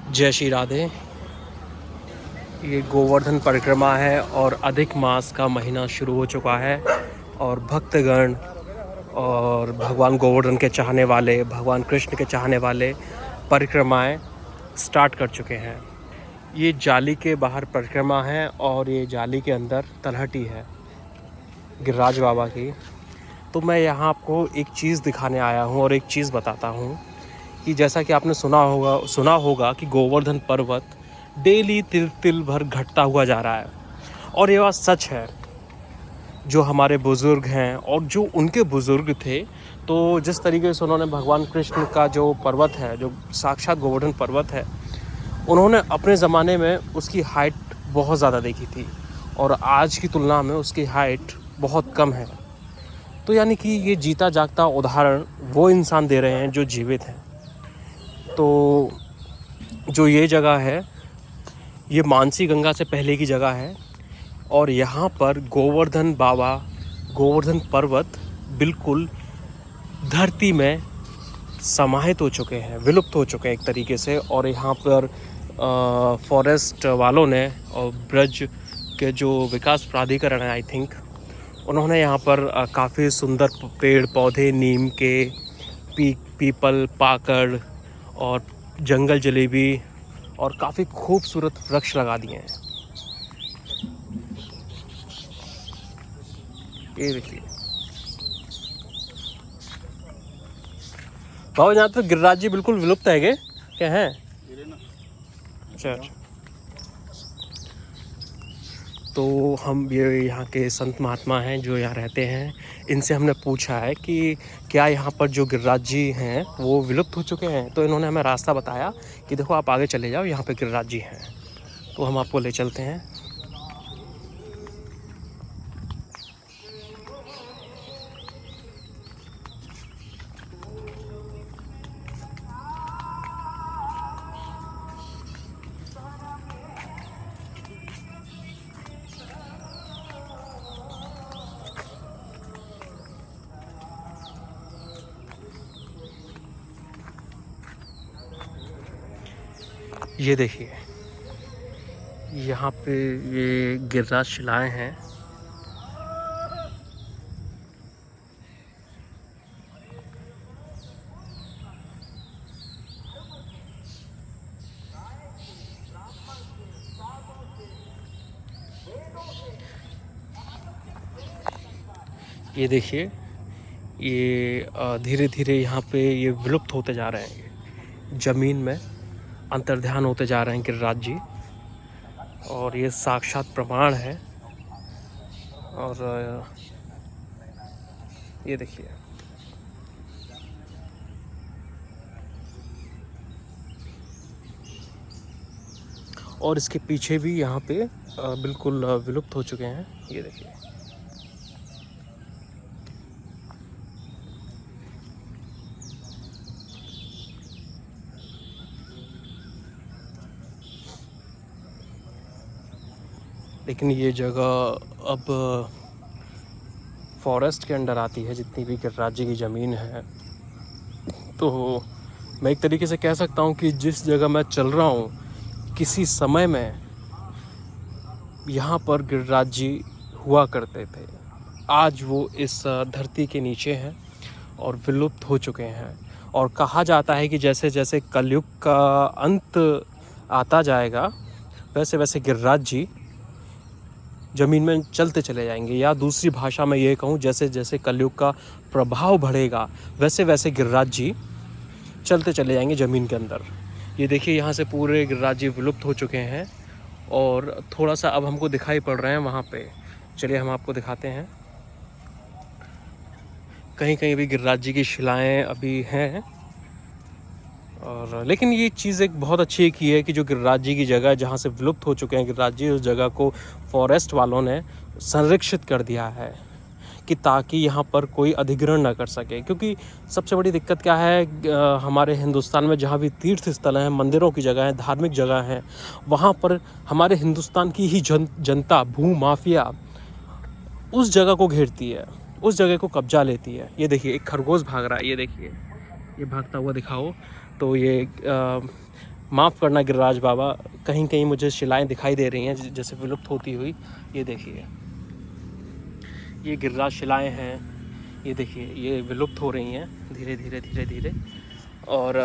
जय श्री राधे। ये गोवर्धन परिक्रमा है और अधिक मास का महीना शुरू हो चुका है और भक्तगण और भगवान गोवर्धन के चाहने वाले, भगवान कृष्ण के चाहने वाले परिक्रमाएं स्टार्ट कर चुके हैं। ये जाली के बाहर परिक्रमा है और ये जाली के अंदर तलहटी है गिरिराज बाबा की। तो मैं यहाँ आपको एक चीज़ दिखाने आया हूँ और एक चीज़ बताता हूँ कि जैसा कि आपने सुना होगा कि गोवर्धन पर्वत डेली तिल तिल भर घटता हुआ जा रहा है और ये बात सच है। जो हमारे बुज़ुर्ग हैं और जो उनके बुज़ुर्ग थे, तो जिस तरीके से उन्होंने भगवान कृष्ण का जो पर्वत है, जो साक्षात गोवर्धन पर्वत है, उन्होंने अपने ज़माने में उसकी हाइट बहुत ज़्यादा देखी थी और आज की तुलना में उसकी हाइट बहुत कम है। तो यानी कि ये जीता जागता उदाहरण वो इंसान दे रहे हैं जो जीवित हैं। तो जो ये जगह है, ये मानसी गंगा से पहले की जगह है और यहाँ पर गोवर्धन बाबा, गोवर्धन पर्वत बिल्कुल धरती में समाहित हो चुके हैं, विलुप्त हो चुके हैं एक तरीके से। और यहाँ पर फॉरेस्ट वालों ने और ब्रज के जो विकास प्राधिकरण है, आई थिंक, उन्होंने यहाँ पर काफ़ी सुंदर पेड़ पौधे, नीम के, पीपल, पाकड़ और जंगल जलेबी और काफ़ी खूबसूरत वृक्ष लगा दिए हैं। ये देखिए बाबा, यहाँ तो गिरिराज जी बिल्कुल विलुप्त है क्या हैं? अच्छा अच्छा। तो हम ये यहाँ के संत महात्मा हैं जो यहाँ रहते हैं, इनसे हमने पूछा है कि क्या यहाँ पर जो गिरिराज जी हैं वो विलुप्त हो चुके हैं। तो इन्होंने हमें रास्ता बताया कि देखो आप आगे चले जाओ, यहाँ पे गिरिराज जी हैं। तो हम आपको ले चलते हैं। ये देखिए, यहाँ पे ये गिरिराज शिलाएं हैं। ये देखिए, ये धीरे धीरे यहाँ पे ये विलुप्त होते जा रहे हैं, ये ज़मीन में अंतर्ध्यान होते जा रहे हैं गिरिराज जी। और ये साक्षात प्रमाण है। और ये देखिए, और इसके पीछे भी यहाँ पे बिल्कुल विलुप्त हो चुके हैं। ये देखिए, लेकिन ये जगह अब फॉरेस्ट के अंडर आती है, जितनी भी गिरिराज जी की ज़मीन है। तो मैं एक तरीके से कह सकता हूँ कि जिस जगह मैं चल रहा हूँ, किसी समय में यहाँ पर गिरिराज जी हुआ करते थे। आज वो इस धरती के नीचे हैं और विलुप्त हो चुके हैं। और कहा जाता है कि जैसे जैसे कलयुग का अंत आता जाएगा, वैसे वैसे गिरिराज जी ज़मीन में चलते चले जाएंगे। या दूसरी भाषा में ये कहूँ, जैसे जैसे कलयुग का प्रभाव बढ़ेगा, वैसे वैसे गिरिराज जी चलते चले जाएंगे ज़मीन के अंदर। ये देखिए, यहाँ से पूरे गिरिराज जी विलुप्त हो चुके हैं और थोड़ा सा अब हमको दिखाई पड़ रहे हैं वहाँ पे। चलिए हम आपको दिखाते हैं। कहीं कहीं भी गिरिराज जी की शिलाएँ अभी हैं। और लेकिन ये चीज़ एक बहुत अच्छी की है कि जो गिरिराज जी की जगह जहाँ से विलुप्त हो चुके हैं गिरिराज जी, उस जगह को फॉरेस्ट वालों ने संरक्षित कर दिया है कि ताकि यहाँ पर कोई अधिग्रहण ना कर सके। क्योंकि सबसे बड़ी दिक्कत क्या है, हमारे हिंदुस्तान में जहाँ भी तीर्थ स्थल हैं, मंदिरों की जगह हैं, धार्मिक जगह हैं, वहाँ पर हमारे हिंदुस्तान की ही जनता, भू माफिया उस जगह को घेरती है, उस जगह को कब्जा लेती है। ये देखिए, एक खरगोश भाग रहा है, ये देखिए, ये भागता हुआ दिखाओ। तो ये माफ़ करना गिरिराज बाबा, कहीं कहीं मुझे शिलाएं दिखाई दे रही हैं जैसे विलुप्त होती हुई। ये देखिए, ये गिरिराज शिलाएं हैं, ये देखिए ये विलुप्त हो रही हैं धीरे धीरे धीरे धीरे। और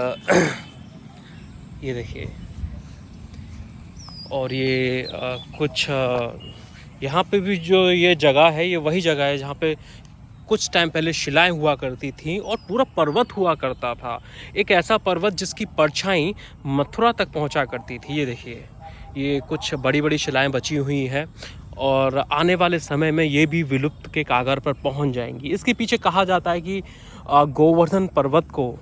ये देखिए, और ये कुछ यहाँ पे भी जो ये जगह है, ये वही जगह है जहाँ पे कुछ टाइम पहले शिलाएं हुआ करती थी और पूरा पर्वत हुआ करता था। एक ऐसा पर्वत जिसकी परछाई मथुरा तक पहुँचा करती थी। ये देखिए, ये कुछ बड़ी बड़ी शिलाएं बची हुई हैं और आने वाले समय में ये भी विलुप्त के कागर पर पहुँच जाएंगी। इसके पीछे कहा जाता है कि गोवर्धन पर्वत को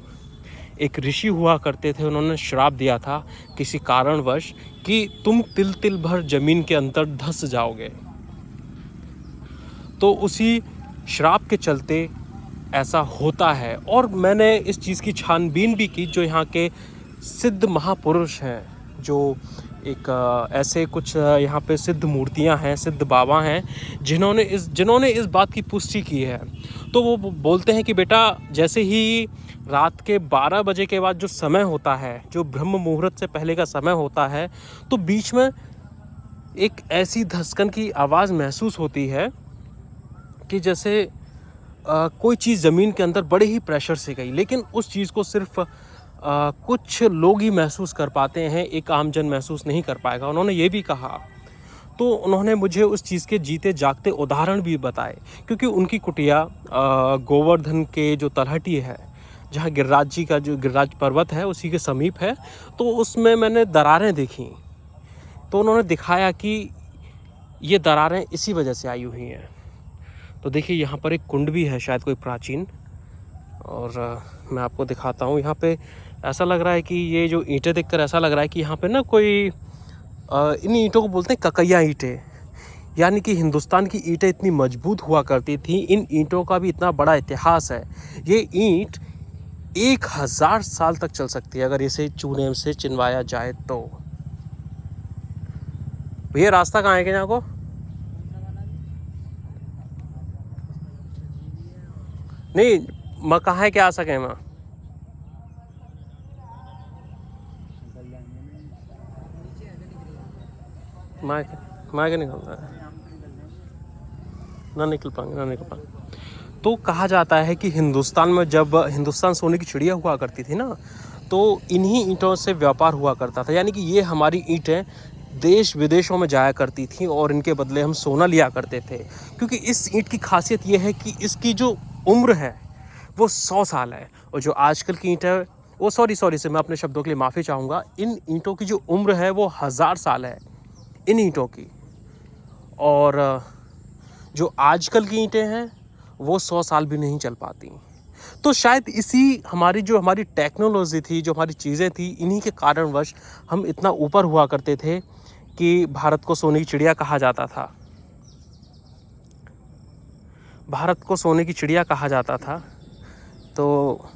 एक ऋषि हुआ करते थे, उन्होंने श्राप दिया था किसी कारणवश कि तुम तिल तिल भर जमीन के अंदर धंस जाओगे। तो उसी श्राप के चलते ऐसा होता है। और मैंने इस चीज़ की छानबीन भी की, जो यहाँ के सिद्ध महापुरुष हैं, जो एक ऐसे कुछ यहाँ पे सिद्ध मूर्तियाँ हैं, सिद्ध बाबा हैं, जिन्होंने इस बात की पुष्टि की है। तो वो बोलते हैं कि बेटा, जैसे ही रात के 12 बजे के बाद जो समय होता है, जो ब्रह्म मुहूर्त से पहले का समय होता है, तो बीच में एक ऐसी धसकन की आवाज़ महसूस होती है कि जैसे कोई चीज़ ज़मीन के अंदर बड़े ही प्रेशर से गई। लेकिन उस चीज़ को सिर्फ कुछ लोग ही महसूस कर पाते हैं, एक आम जन महसूस नहीं कर पाएगा, उन्होंने ये भी कहा। तो उन्होंने मुझे उस चीज़ के जीते जागते उदाहरण भी बताए, क्योंकि उनकी कुटिया गोवर्धन के जो तलहटी है, जहाँ गिरिराज जी का जो गिरिराज पर्वत है उसी के समीप है, तो उसमें मैंने दरारें देखी। तो उन्होंने दिखाया कि ये दरारें इसी वजह से आई हुई हैं। तो देखिए, यहाँ पर एक कुंड भी है, शायद कोई प्राचीन, और मैं आपको दिखाता हूँ। यहाँ पे ऐसा लग रहा है कि ये जो ईंटें देखकर ऐसा लग रहा है कि यहाँ पे ना कोई इन ईंटों को बोलते हैं ककैया ईंटें, यानी कि हिंदुस्तान की ईंटें इतनी मजबूत हुआ करती थी। इन ईंटों का भी इतना बड़ा इतिहास है। ये ईंट 1000 साल तक चल सकती है अगर इसे चूने से चिनवाया जाए तो। भैया, रास्ता कहाँ है क्या को? नहीं, मैं कहाँ है क्या आ सके मैं? मैं क्या निकलता है? ना निकल पाएंगे। तो कहा जाता है कि हिंदुस्तान में जब हिंदुस्तान सोने की चिड़िया हुआ करती थी ना, तो इन्हीं ईंटों से व्यापार हुआ करता था। यानी कि ये हमारी ईंटें देश विदेशों में जाया करती थी और इनके बदले हम सोना लिया करते थे। क्योंकि इस ईंट की खासियत ये है कि इसकी जो उम्र है वो 100 साल है। और जो आजकल की ईंट है वो सॉरी से मैं अपने शब्दों के लिए माफ़ी चाहूँगा, इन ईंटों की जो उम्र है वो 1000 साल है इन ईंटों की। और जो आजकल की ईंटें हैं वो 100 साल भी नहीं चल पाती। तो शायद इसी हमारी टेक्नोलॉजी थी, जो हमारी चीज़ें थी, इन्हीं के कारणवश हम इतना ऊपर हुआ करते थे कि भारत को सोने की चिड़िया कहा जाता था। भारत को सोने की चिड़िया कहा जाता था। तो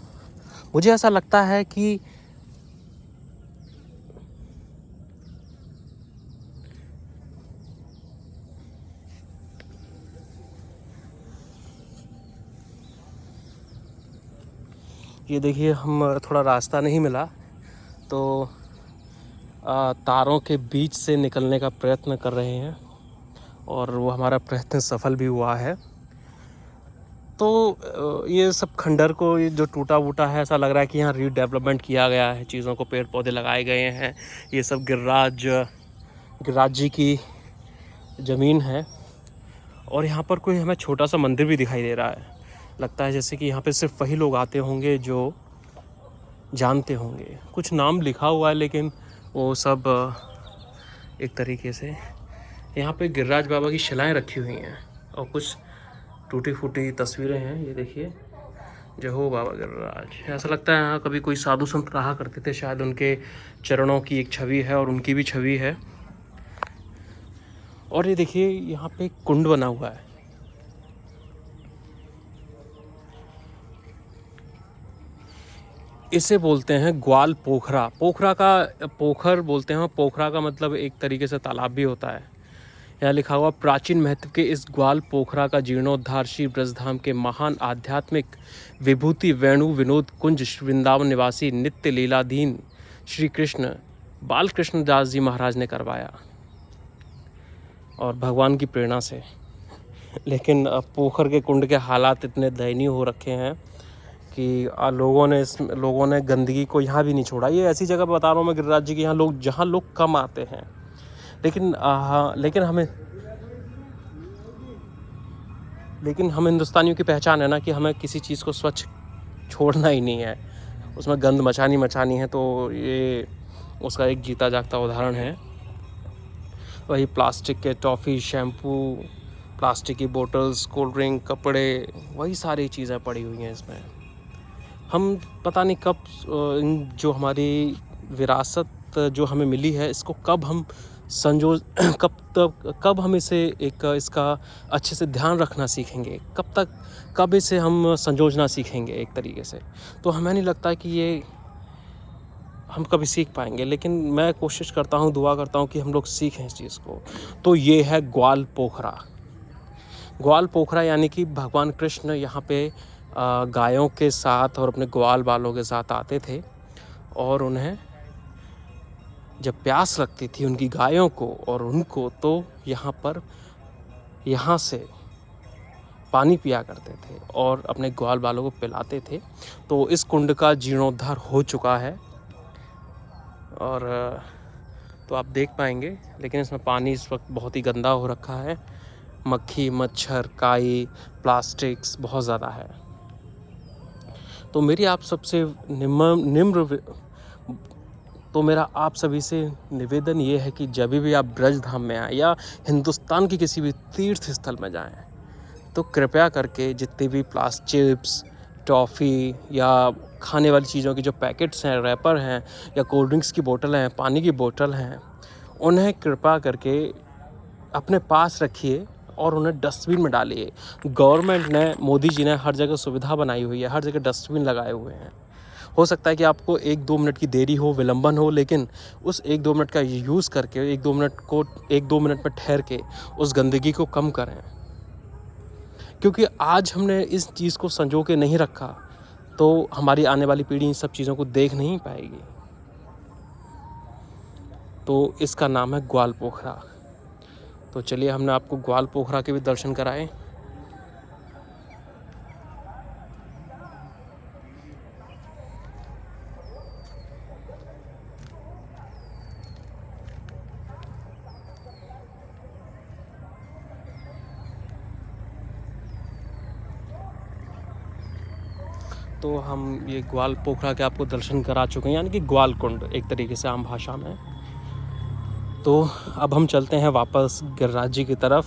मुझे ऐसा लगता है कि ये देखिए, हम थोड़ा रास्ता नहीं मिला तो तारों के बीच से निकलने का प्रयत्न कर रहे हैं, और वो हमारा प्रयत्न सफल भी हुआ है। तो ये सब खंडर को, ये जो टूटा वूटा है, ऐसा लग रहा है कि यहाँ रीडेवलपमेंट किया गया है, चीज़ों को, पेड़ पौधे लगाए गए हैं। ये सब गिरिराज जी की ज़मीन है। और यहाँ पर कोई हमें छोटा सा मंदिर भी दिखाई दे रहा है। लगता है जैसे कि यहाँ पे सिर्फ वही लोग आते होंगे जो जानते होंगे। कुछ नाम लिखा हुआ है लेकिन वो सब एक तरीके से, यहाँ पे गिरिराज बाबा की शिलाएं रखी हुई हैं और कुछ टूटी फूटी तस्वीरें हैं। ये देखिए, जय हो बाबा गिरिराज। ऐसा लगता है यहाँ कभी कोई साधु संत रहा करते थे, शायद उनके चरणों की एक छवि है और उनकी भी छवि है। और ये देखिए, यहाँ पे एक कुंड बना हुआ है। इसे बोलते हैं ग्वाल पोखरा। पोखर बोलते हैं। पोखरा का मतलब एक तरीके से तालाब भी होता है। यहाँ लिखा हुआ, प्राचीन महत्व के इस ग्वाल पोखरा का जीर्णोद्धार श्री ब्रजधाम के महान आध्यात्मिक विभूति वेणु विनोद कुंज वृंदावन निवासी नित्य लीलाधीन श्री कृष्ण बाल कृष्ण दास जी महाराज ने करवाया और भगवान की प्रेरणा से। लेकिन अब पोखर के कुंड के हालात इतने दयनीय हो रखे हैं कि लोगों ने गंदगी को यहाँ भी नहीं छोड़ा। ये ऐसी जगह बता रहा हूँ मैं गिरिराज जी की यहाँ लोग जहाँ लोग कम आते हैं, लेकिन हम हिंदुस्तानियों की पहचान है ना कि हमें किसी चीज़ को स्वच्छ छोड़ना ही नहीं है, उसमें गंद मचानी है। तो ये उसका एक जीता जागता उदाहरण है। वही प्लास्टिक के टॉफ़ी, शैम्पू, प्लास्टिक की बोतल्स, कोल्ड ड्रिंक, कपड़े, वही सारी चीज़ें पड़ी हुई हैं इसमें। हम पता नहीं कब जो हमारी विरासत जो हमें मिली है इसको कब हम कब हम इसका अच्छे से ध्यान रखना सीखेंगे, कब इसे हम संजोजना सीखेंगे एक तरीके से। तो हमें नहीं लगता है कि ये हम कभी सीख पाएंगे, लेकिन मैं कोशिश करता हूँ, दुआ करता हूँ कि हम लोग सीखें इस चीज़ को। तो ये है ग्वाल पोखरा यानी कि भगवान कृष्ण यहाँ पे गायों के साथ और अपने ग्वाल बालों के साथ आते थे और उन्हें जब प्यास लगती थी उनकी गायों को और उनको, तो यहाँ से पानी पिया करते थे और अपने ग्वाल बालों को पिलाते थे। तो इस कुंड का जीर्णोद्धार हो चुका है और तो आप देख पाएंगे, लेकिन इसमें पानी इस वक्त बहुत ही गंदा हो रखा है। मक्खी, मच्छर, काई, प्लास्टिक्स बहुत ज़्यादा है। तो मेरा आप सभी से निवेदन ये है कि जब भी आप ब्रज धाम में आए या हिंदुस्तान की किसी भी तीर्थ स्थल में जाएं, तो कृपया करके जितनी भी चिप्स, टॉफ़ी या खाने वाली चीज़ों की जो पैकेट्स हैं, रैपर हैं या कोल्ड ड्रिंक्स की बोतल हैं, पानी की बोतल हैं, उन्हें कृपया करके अपने पास रखिए और उन्हें डस्टबिन में डालिए। गवर्नमेंट ने, मोदी जी ने हर जगह सुविधा बनाई हुई है, हर जगह डस्टबिन लगाए हुए हैं। हो सकता है कि आपको 1-2 मिनट की देरी हो, विलंबन हो, लेकिन उस 1-2 मिनट का यूज़ करके 1-2 मिनट में ठहर के उस गंदगी को कम करें। क्योंकि आज हमने इस चीज़ को संजो के नहीं रखा तो हमारी आने वाली पीढ़ी इन सब चीज़ों को देख नहीं पाएगी। तो इसका नाम है ग्वाल पोखरा। तो चलिए, हमने आपको ग्वाल पोखरा के भी दर्शन कराए। तो हम ये ग्वाल पोखरा के आपको दर्शन करा चुके हैं, यानी कि ग्वाल कुंड एक तरीके से आम भाषा में। तो अब हम चलते हैं वापस गिरिराज जी की तरफ।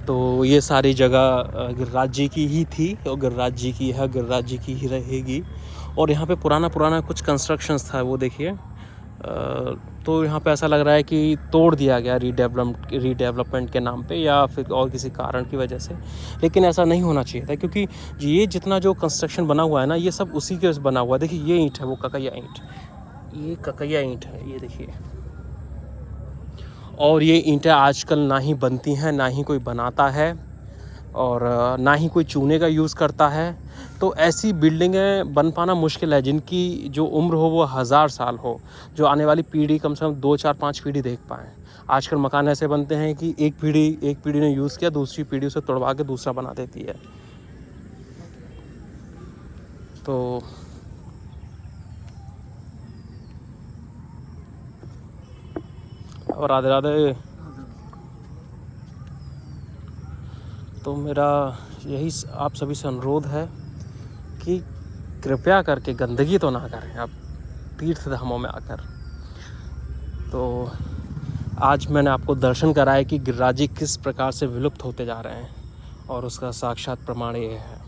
तो ये सारी जगह गिरिराज जी की ही थी और गिरिराज जी की है, गिरिराज जी की ही रहेगी। और यहाँ पे पुराना कुछ कंस्ट्रक्शंस था, वो देखिए। तो यहाँ पे ऐसा लग रहा है कि तोड़ दिया गया रीडेवलपमेंट के नाम पे या फिर और किसी कारण की वजह से, लेकिन ऐसा नहीं होना चाहिए था। क्योंकि ये जितना जो कंस्ट्रक्शन बना हुआ है ना, ये सब उसी के बना हुआ है। देखिए, ये ईंट है, वो ककैया ईंट है, ये देखिए। और ये ईंटें आजकल ना ही बनती हैं, ना ही कोई बनाता है और ना ही कोई चूने का यूज़ करता है। तो ऐसी बिल्डिंगें बन पाना मुश्किल है जिनकी जो उम्र हो वो 1000 साल हो, जो आने वाली पीढ़ी कम से कम 2, 4, 5 पीढ़ी देख पाएँ। आजकल मकान ऐसे बनते हैं कि एक पीढ़ी ने यूज़ किया, दूसरी पीढ़ी उसे तोड़वा के दूसरा बना देती है। तो और राधे राधे। तो मेरा यही आप सभी से अनुरोध है कि कृपया करके गंदगी तो ना करें आप तीर्थ धामों में आकर। तो आज मैंने आपको दर्शन कराया कि गिरिराज जी किस प्रकार से विलुप्त होते जा रहे हैं और उसका साक्षात प्रमाण ये है।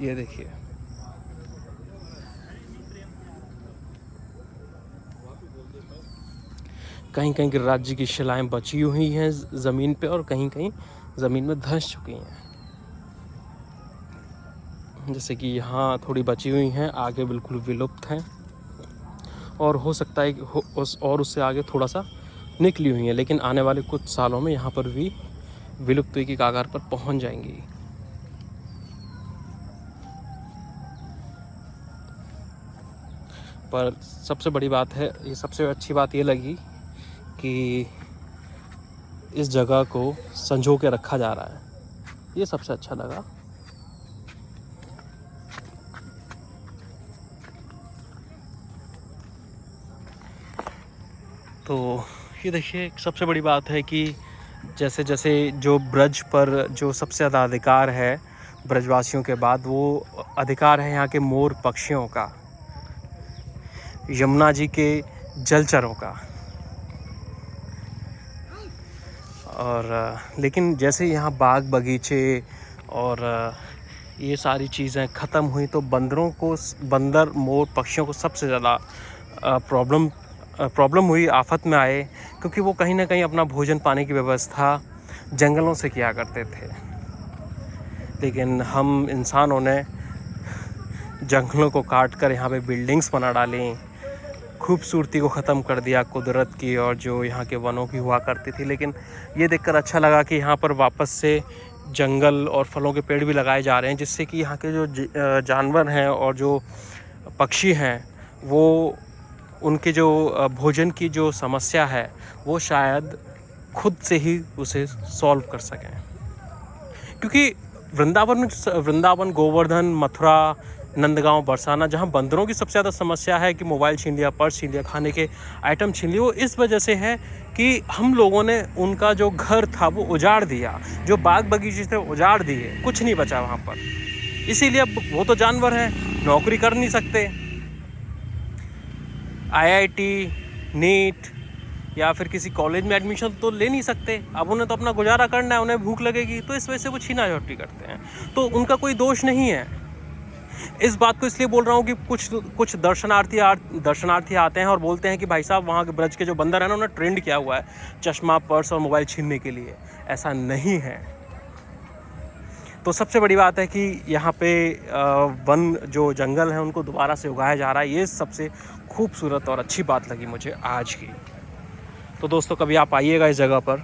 ये देखिए, कहीं कहीं गिरिराज जी की शिलाएं बची हुई हैं ज़मीन पे और कहीं कहीं ज़मीन में धंस चुकी हैं। जैसे कि यहाँ थोड़ी बची हुई हैं, आगे बिल्कुल विलुप्त हैं और हो सकता है और उससे आगे थोड़ा सा निकली हुई हैं, लेकिन आने वाले कुछ सालों में यहाँ पर भी विलुप्ति की कगार पर पहुँच जाएंगी। पर सबसे बड़ी बात है, ये सबसे अच्छी बात ये लगी कि इस जगह को संजो के रखा जा रहा है, ये सबसे अच्छा लगा। तो ये देखिए, सबसे बड़ी बात है कि जैसे जैसे जो ब्रज पर जो सबसे ज़्यादा अधिकार है ब्रजवासियों के बाद, वो अधिकार है यहाँ के मोर पक्षियों का, यमुना जी के जलचरों का। और लेकिन जैसे यहाँ बाग बगीचे और ये सारी चीज़ें ख़त्म हुई तो बंदर मोर पक्षियों को सबसे ज़्यादा प्रॉब्लम हुई, आफत में आए, क्योंकि वो कहीं ना कहीं अपना भोजन पाने की व्यवस्था जंगलों से किया करते थे। लेकिन हम इंसानों ने जंगलों को काट कर यहाँ पे बिल्डिंग्स बना डाली, खूबसूरती को ख़त्म कर दिया कुदरत की और जो यहाँ के वनों की हुआ करती थी। लेकिन ये देखकर अच्छा लगा कि यहाँ पर वापस से जंगल और फलों के पेड़ भी लगाए जा रहे हैं, जिससे कि यहाँ के जो जानवर हैं और जो पक्षी हैं, वो उनके जो भोजन की जो समस्या है वो शायद खुद से ही उसे सॉल्व कर सकें। क्योंकि वृंदावन, गोवर्धन, मथुरा, नंदगांव, बरसाना, जहां बंदरों की सबसे ज़्यादा समस्या है कि मोबाइल छीन लिया, पर्स छीन लिया, खाने के आइटम छीन लिए, वो इस वजह से है कि हम लोगों ने उनका जो घर था वो उजाड़ दिया, जो बाग बगीचे थे उजाड़ दिए, कुछ नहीं बचा वहाँ पर। इसीलिए अब वो तो जानवर हैं, नौकरी कर नहीं सकते, IIT, नीट या फिर किसी कॉलेज में एडमिशन तो ले नहीं सकते। अब उन्हें तो अपना गुजारा करना है, उन्हें भूख लगेगी, तो इस वजह से वो छीना झपटी करते हैं। तो उनका कोई दोष नहीं है। इस बात को इसलिए बोल रहा हूँ कि कुछ दर्शनार्थी आते हैं और बोलते हैं कि भाई साहब, वहाँ के ब्रज के जो बंदर हैं ना, उन्होंने ट्रेंड किया हुआ है चश्मा, पर्स और मोबाइल छीनने के लिए। ऐसा नहीं है। तो सबसे बड़ी बात है कि यहाँ पे वन जो जंगल हैं उनको दोबारा से उगाया जा रहा है। ये सबसे खूबसूरत और अच्छी बात लगी मुझे आज की। तो दोस्तों, कभी आप आइएगा इस जगह पर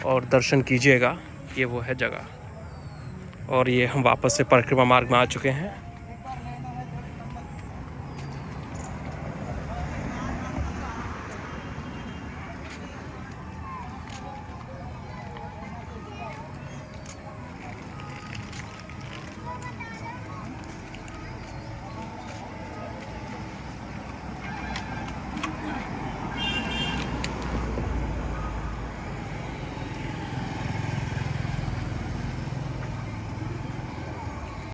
और दर्शन कीजिएगा। ये वो है जगह। और ये हम वापस से परिक्रमा मार्ग में आ चुके हैं।